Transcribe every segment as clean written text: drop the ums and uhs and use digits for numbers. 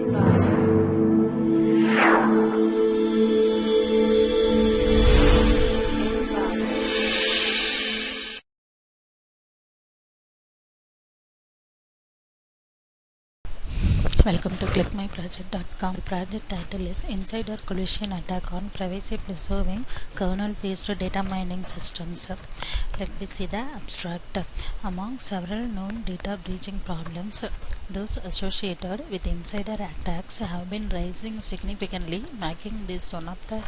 Welcome to clickmyproject.com. Project title is Insider Collusion Attack on Privacy Preserving Kernel-Based Data Mining Systems. Let me see the abstract. Among several known data breaching problems, those associated with insider attacks have been rising significantly, making this one of the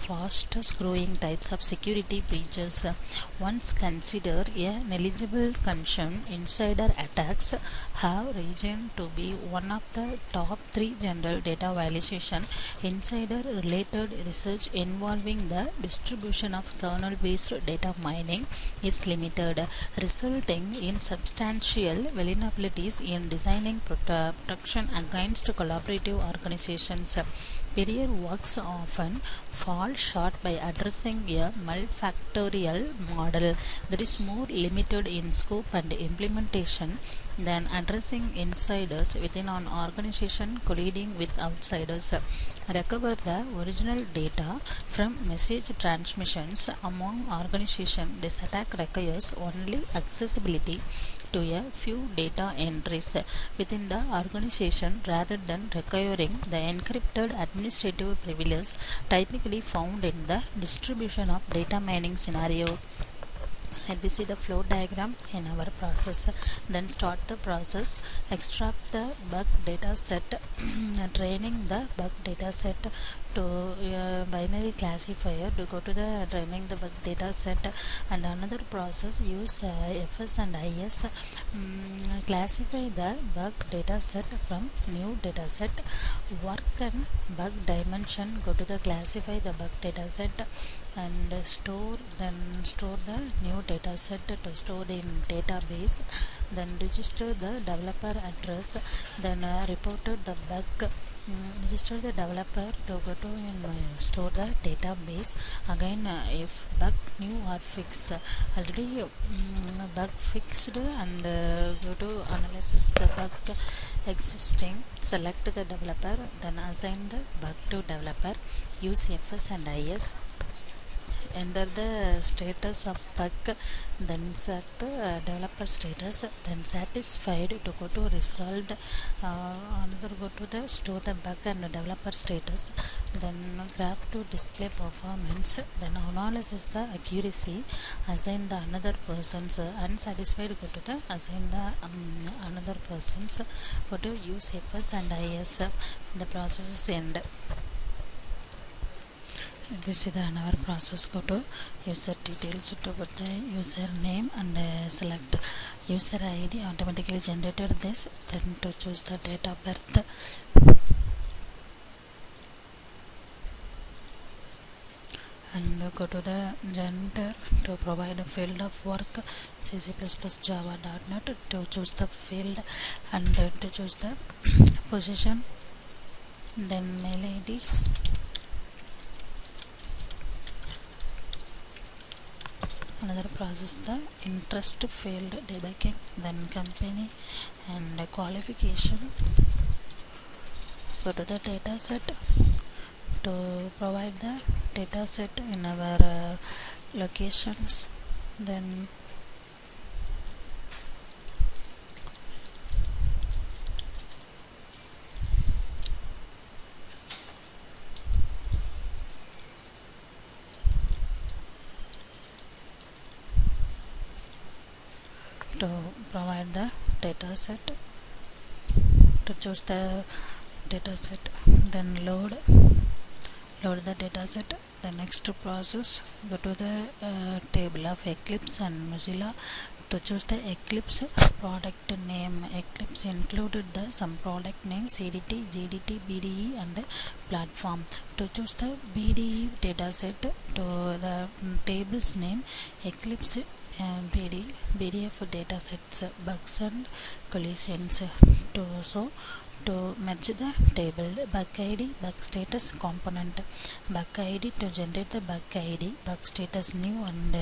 fastest growing types of security breaches. Once considered a negligible concern, insider attacks have risen to be one of the top 3 general data violation. Insider related research involving the distribution of kernel based data mining is limited, resulting in substantial vulnerabilities in designing protection against collaborative organizations. Peer works often fall short by addressing a multifactorial model that is more limited in scope and implementation than addressing insiders within an organization colliding with outsiders. Recover the original data from message transmissions among organizations. This attack requires only accessibility to a few data entries within the organization rather than requiring the encrypted administrative privileges typically found in the distribution of data mining scenario. Let me see the flow diagram in our process. Then start the process, extract the bug data set, training the bug data set to binary classifier to go to the training the bug data set, and another process use FS and IS, classify the bug data set from new data set, work on bug dimension, go to the classify the bug data set and store the new data set to store in database, then register the developer address, then reported the bug, register the developer to go to store the database. Again if bug new or fix, already bug fixed, and go to analysis the bug existing, select the developer, then assign the bug to developer, use FS and IS, enter the status of bug, then set the developer status, then satisfied to go to resolved, another go to the store the bug and developer status, then grab to display performance, then analysis the accuracy, assign the another person's, unsatisfied go to the assign the another person's, go to use FS and IS, the process is end. This is another process. Go to user details to put the user name and select user ID, automatically generated this, then to choose the date of birth and go to the gender to provide a field of work C++ Java.NET to choose the field and to choose the position, then mail ID, another process the interest field debugging, then company and qualification, go to the data set to provide the data set in our locations, then to provide the data set, to choose the data set, then load the data set. The next process, go to the table of Eclipse and Mozilla to choose the Eclipse product name. Eclipse included the some product name CDT, GDT, BDE and platform. To choose the BDE dataset, to the table's name Eclipse PDF datasets, bugs and collisions. To merge the table, bug ID, bug status component, bug ID to generate the bug ID, bug status new and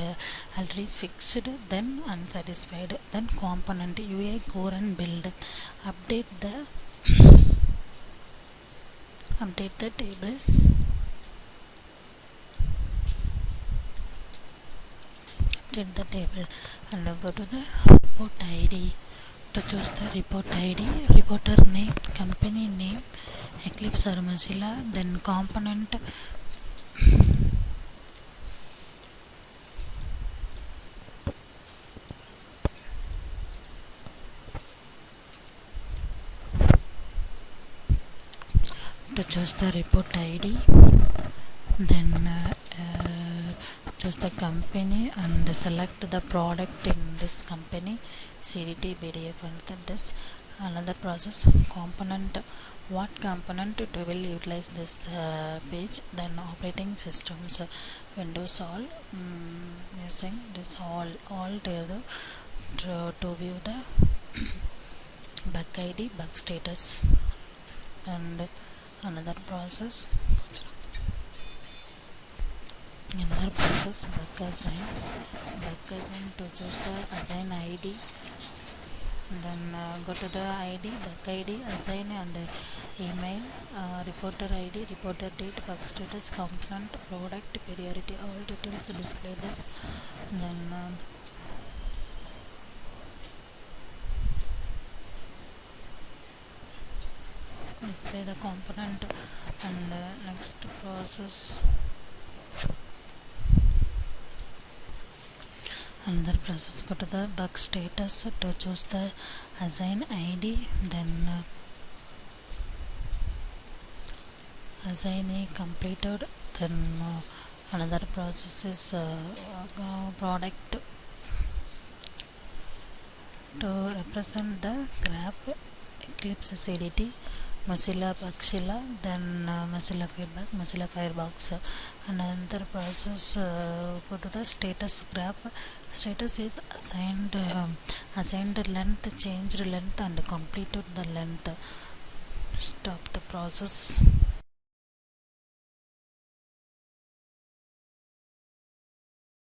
already fixed, then unsatisfied, then component UI core and build, update the update the table, and go to the report ID to choose the report ID, reporter name, company name, Eclipse or Mozilla, then component, to choose the report ID, then choose the company and select the product in this company, CDT, BDF, and this. Another process, component, what component to will utilize this page, then operating systems, Windows all, using this all together to view the bug ID, bug status. And another process bug assign to choose the assign ID, then go to the ID, bug ID, assign, and email, reporter ID, reporter date, bug status, component, product, priority, all details display this. Then display the component. And next process, another process, go to the bug status to choose the assign ID, then assign a completed. Then another process is product to represent the graph, Eclipse CDT, Mozilla Bugzilla, then Mozilla Feedback, Mozilla Firebox. Another process, go to the status graph. Status is assigned length, changed length, and completed the length. Stop the process.